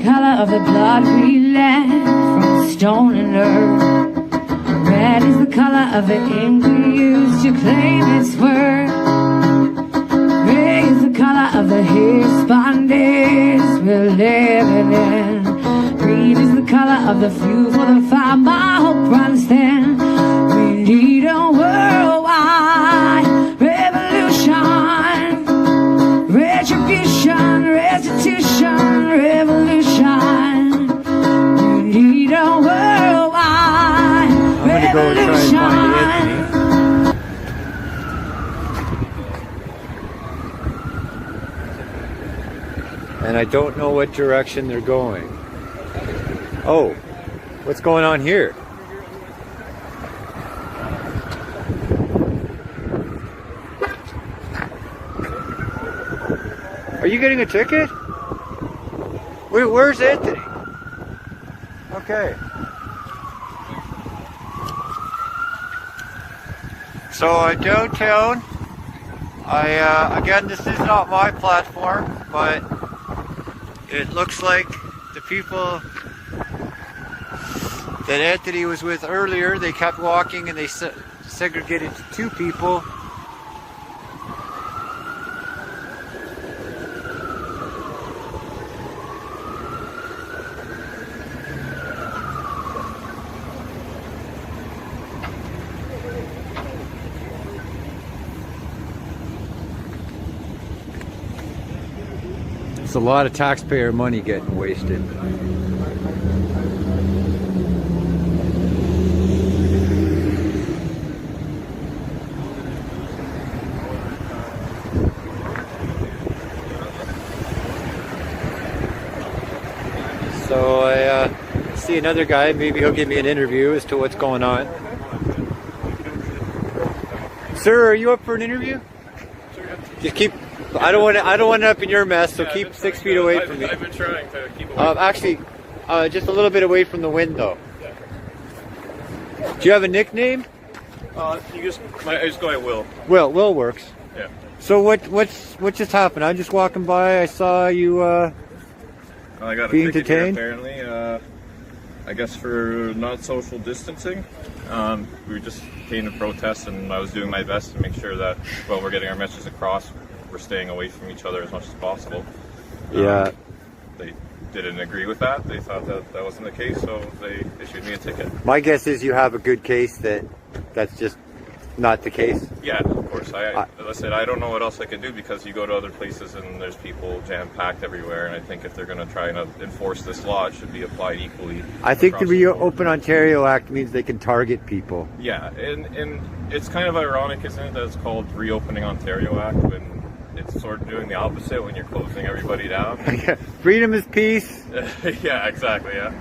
color of the blood we left from stone and earth. Red is the color of the ink we used to claim its worth. Gray is the color of the hispanics we're living in. Green is the color of the fuel for the fire my hope runs thin. We need a worldwide revolution, retribution, restitution, revolution. We need a worldwide revolution. And I don't know what direction they're going. Oh, what's going on here? Are you getting a ticket? Where's Anthony? Okay. So downtown, again, this is not my platform, but it looks like the people that Anthony was with earlier, they kept walking and they segregated to two people. It's a lot of taxpayer money getting wasted. So I see another guy, maybe he'll give me an interview as to what's going on. Sir, are you up for an interview? Just keep, I don't want it up in your mess, so keep 6 feet away from me. I've been trying to keep away. Actually, just a little bit away from the window. Do you have a nickname? I just go by Will. Will works. Yeah. So what just happened? I'm just walking by, I saw you I got a being ticket here, detained? apparently. I guess for not social distancing. We just came to protest, and I was doing my best to make sure that, well, we're getting our messages across. We're staying away from each other as much as possible. Yeah. They didn't agree with that. They thought that that wasn't the case, so they issued me a ticket. My guess is you have a good case that's just not the case. Yeah, of course. As I said, I don't know what else I can do, because you go to other places and there's people jam-packed everywhere, and I think if they're going to try and enforce this law, it should be applied equally. I think the across board. Reopen Ontario Act means they can target people. Yeah, and it's kind of ironic, isn't it, that it's called Reopening Ontario Act when it's sort of doing the opposite when you're closing everybody down. Freedom is peace. Yeah, exactly, yeah.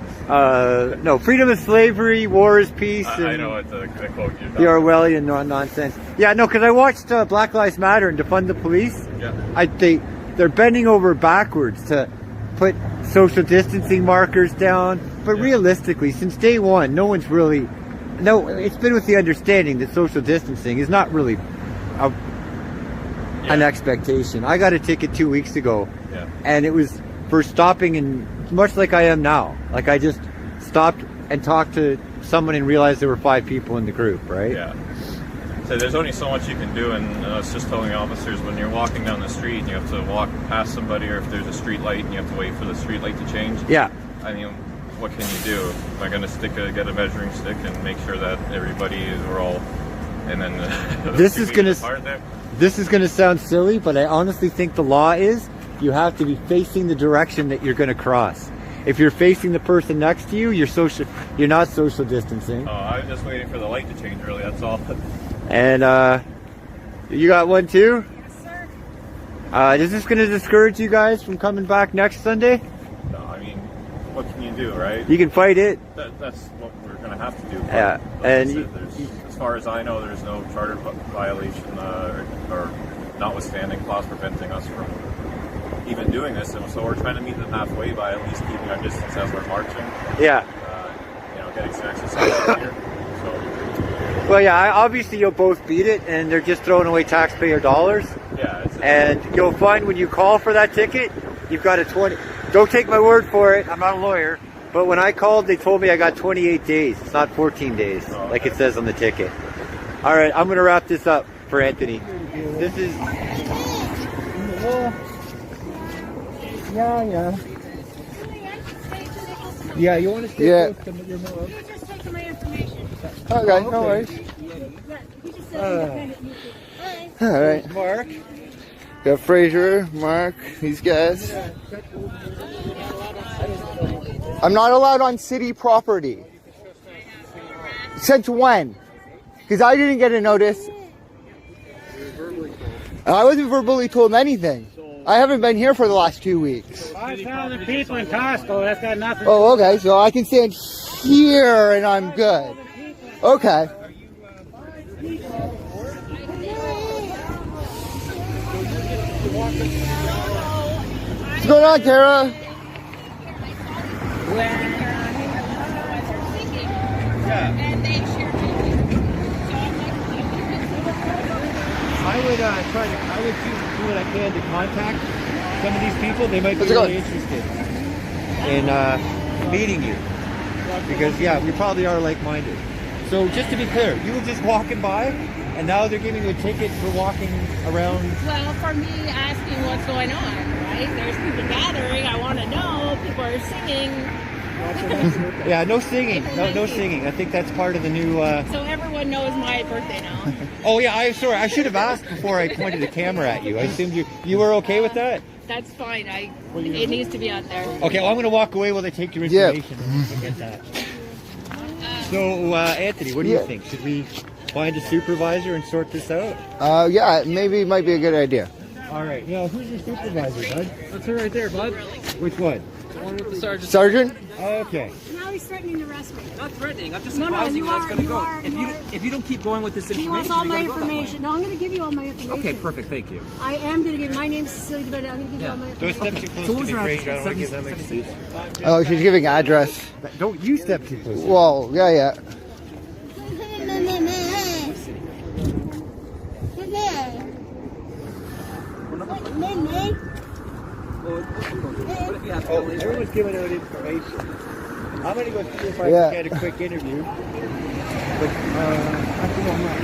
No, freedom is slavery, war is peace. I know it's a quote you're the Orwellian nonsense. Yeah, no, because I watched Black Lives Matter and Defund the Police. Yeah. They're bending over backwards to put social distancing markers down. But realistically, since day one, it's been with the understanding that social distancing is not really an expectation. I got a ticket 2 weeks ago, and it was for stopping, and much like I am now. Like, I just stopped and talked to someone and realized there were 5 people in the group, right? Yeah. So there's only so much you can do, and I was just telling the officers, when you're walking down the street and you have to walk past somebody, or if there's a street light and you have to wait for the street light to change. Yeah. I mean, what can you do? Am I going to get a measuring stick and make sure that we're all, and then this is going to sound silly, but I honestly think the law is you have to be facing the direction that you're going to cross. If you're facing the person next to you, you're not social distancing. Oh, I was just waiting for the light to change, really, that's all. And you got one too? Yes, sir. Is this going to discourage you guys from coming back next Sunday? No, I mean, what can you do, right? You can fight it. That's what we're going to have to do. Yeah, and as far as I know, there's no charter violation or notwithstanding clause preventing us from even doing this, and so we're trying to meet them halfway by at least keeping our distance as we're marching. Yeah. Getting some exercise here. So. Well, yeah, obviously you'll both beat it, and they're just throwing away taxpayer dollars. Yeah. And you'll find when you call for that ticket, you've got a Don't take my word for it. I'm not a lawyer. But when I called, they told me I got 28 days. It's not 14 days, like it says on the ticket. All right, I'm going to wrap this up for Anthony. This is... Yeah. Yeah, you want to stay close to your mom? You just take my information. Okay, no worries. Yeah, he just said independent. All right. Mark? Got Fraser, Mark, these guys. I'm not allowed on city property. Since when? Because I didn't get a notice. I wasn't verbally told anything. I haven't been here for the last 2 weeks. 5,000 people in Costco, that's got nothing to Oh, okay, so I can stand here and I'm good. Okay. What's going on, Tara? I would do what I can to contact some of these people. They might be How's it really going? interested in meeting you. Because, yeah, we probably are like-minded. So just to be clear, you were just walking by, and now they're giving you a ticket for walking around. Well, for me asking what's going on, right? There's people gathering. I want to know. People are singing. Yeah, no singing. No singing. I think that's part of the new... So everyone knows my birthday now. Oh, yeah, I'm sorry. I should have asked before I pointed the camera at you. I assumed you were okay with that? That's fine. It needs to be out there. Okay, well, I'm going to walk away while they take your information. Forget that. So, Anthony, what do you think? Should we find a supervisor and sort this out? Yeah, maybe it might be a good idea. All right. Yeah, who's your supervisor, bud? That's her right there, bud. Which one? The one with the sergeant. Sergeant? Okay. Now he's threatening to arrest me. Not threatening, I'm just No, advising you you that's are- going to you go. are- you are- If you don't keep going with this He information, wants all you're my gonna go that way. information. No, I'm going to give you all my information. Okay, perfect, thank you. I am going to give you. My name's Cecilia DeBetta. I'm going to give you all my Don't information. step too close So to what was me, your Fraser. I don't want to address? give them excuse. Oh, she's giving address. Don't you step too close. Well, yeah. Oh, everyone's giving out information. I'm going to go see if I Yeah. can get a quick interview. But, actually, I'm not.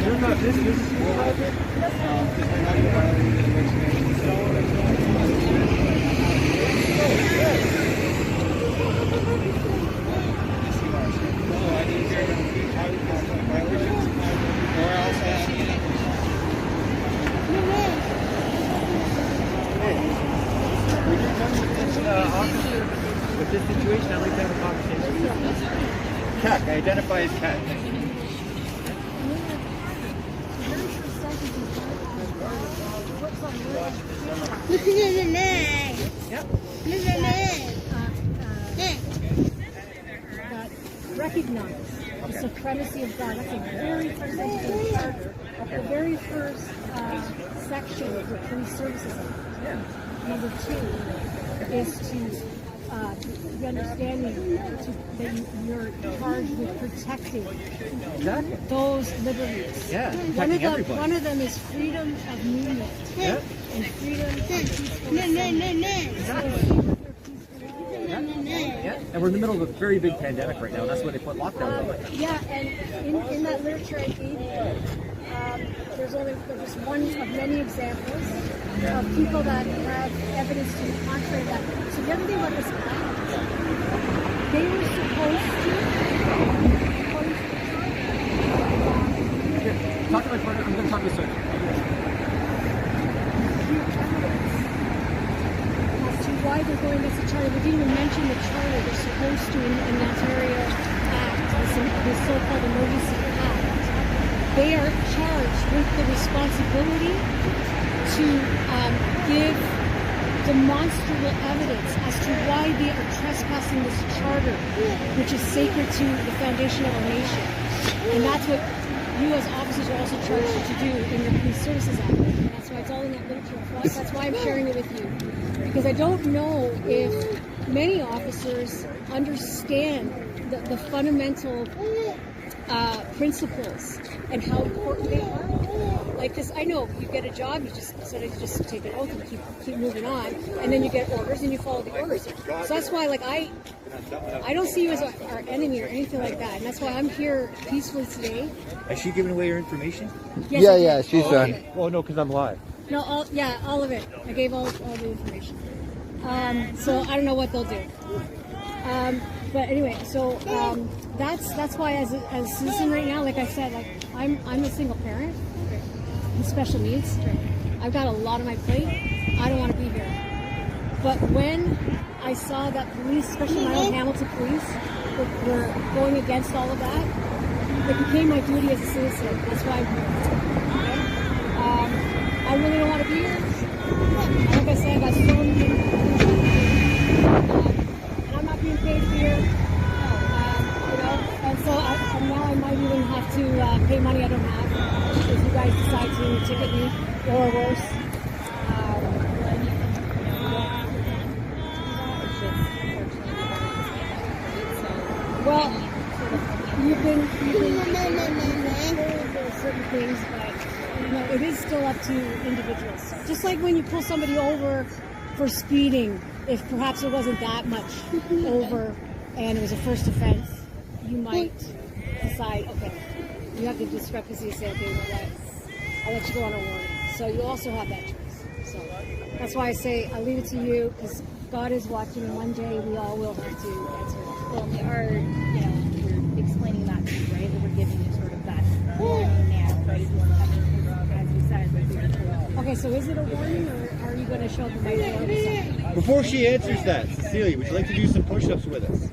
You're not this supervisor? With this situation, I'd like to have a conversation with you. Cat, I identify as Cat. Recognize the supremacy of God. That's the very first sentence of the charter. The very first section of the Police Services Act. Number 2 is to the understanding that you're charged with protecting those liberties. Yeah, One protecting of them, everybody. one of them is freedom of movement Yeah. and freedom of peaceful assembly. Yeah, and we're in the middle of a very big pandemic right now, and that's why they put lockdowns on. Yeah, and in that literature I gave you, there's one of many examples of people that have evidence to the contrary of that. So the other thing about this act, they were supposed to. Talk to my partner, I'm going to talk to the sergeant. As to why they're going against the charter. They didn't even mention the charter. They're supposed to in the Ontario Act, the so-called Emergency Act. They are charged with the responsibility to give demonstrable evidence as to why they are trespassing this charter, which is sacred to the foundation of our nation. And that's what you as officers are also charged to do in your Police Services Act. And that's why it's all in that literature. That's why I'm sharing it with you. Because I don't know if many officers understand the fundamental principles and how important they are. Like, cause I know you get a job, you just take an oath and keep moving on, and then you get orders and you follow the orders. So that's why, like, I don't see you as our enemy or anything like that, and that's why I'm here peacefully today. Is she giving away her information? Yes, I did. Yeah, she's done. Oh no, because I'm live. No, all of it. I gave all the information. So I don't know what they'll do. But anyway, so that's why as a citizen right now, like I said, like I'm a single parent with special needs. I've got a lot on my plate. I don't want to be here. But when I saw that police, especially my own Hamilton police, were going against all of that, it became my duty as a citizen. That's why I'm here. Okay? I really don't want to be here. Like I said, I got so many and I'm not being paid here. You know, and so now I might even have to pay money I don't have if you guys decide to ticket me or worse. Well, you've been certain things, but you know, it is still up to individuals. Just like when you pull somebody over for speeding, if perhaps it wasn't that much over and it was a first offense, you might decide, okay, you have the discrepancy to say, okay, you know what, I'll let you go on a warning. So you also have that choice. So that's why I say I'll leave it to you, because God is watching, and one day we all will have to answer that. Well, we are, you know, we're explaining that to you, right? That we're giving you sort of that warning now, right? As you said, okay, so is it a warning, or are you going to show them my door? Before she answers that, Cecilia, would you like to do some push-ups with us?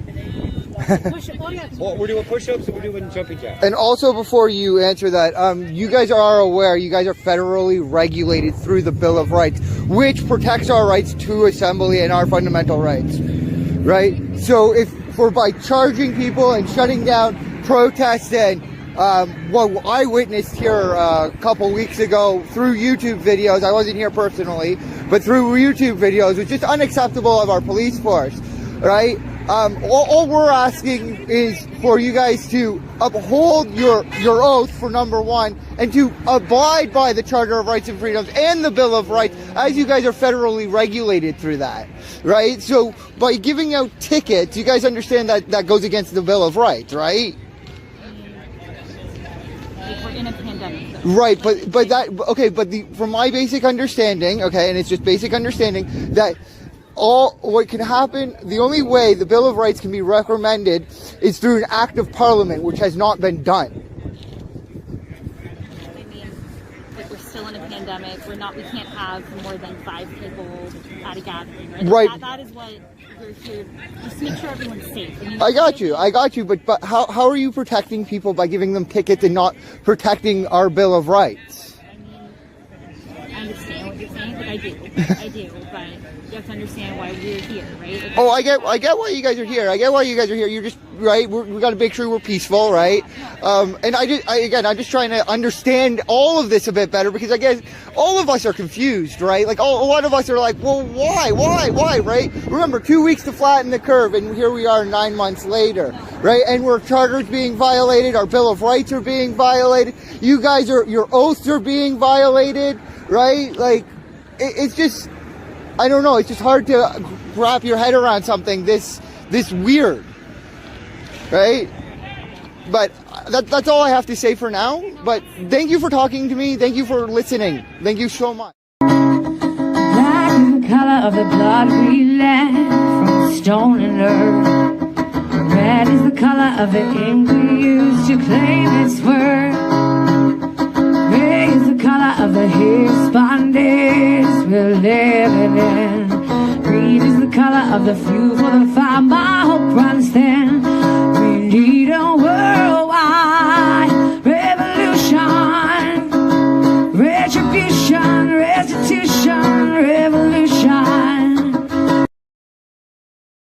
Well, we're doing push-ups and we're doing jumping jacks. And also, before you answer that, you guys are aware, you guys are federally regulated through the Bill of Rights, which protects our rights to assembly and our fundamental rights, right? So if by charging people and shutting down protests and what I witnessed here a couple weeks ago through YouTube videos, I wasn't here personally, but through YouTube videos, was just unacceptable of our police force, right? All we're asking is for you guys to uphold your oath, for number one, and to abide by the Charter of Rights and Freedoms and the Bill of Rights, as you guys are federally regulated through that, right? So by giving out tickets, you guys understand that that goes against the Bill of Rights, right? like we're in a pandemic. Right, but that, okay, but from my basic understanding, okay, and it's just basic understanding, that what can happen, the only way the Bill of Rights can be recommended is through an act of Parliament, which has not been done. I mean, like we're still in a pandemic. We can't have more than 5 people at a gathering. Right. That is what we're here, just to make sure everyone's safe. I got you, but how are you protecting people by giving them tickets and not protecting our Bill of Rights? I mean, I understand what you're saying, like I do, but you have to understand why we're here, right? Like, oh, I get why you guys are here. You're just, right, we got to make sure we're peaceful, right? And I'm just trying to understand all of this a bit better, because I guess all of us are confused, right? Like, a lot of us are like, well, why, right? Remember, 2 weeks to flatten the curve, and here we are 9 months later, right? And our charters being violated, our Bill of Rights are being violated, you guys your oaths are being violated, right? Like, it's just, I don't know, it's just hard to wrap your head around something this weird, right? But that's all I have to say for now. But thank you for talking to me. Thank you for listening. Thank you so much. Black is the color of the blood we left from stone and earth. Red is the color of the ink we used to claim its worth. Gray is the color of the Hispanics we're living in. Green is the color of the fuel for the fire my hope runs thin.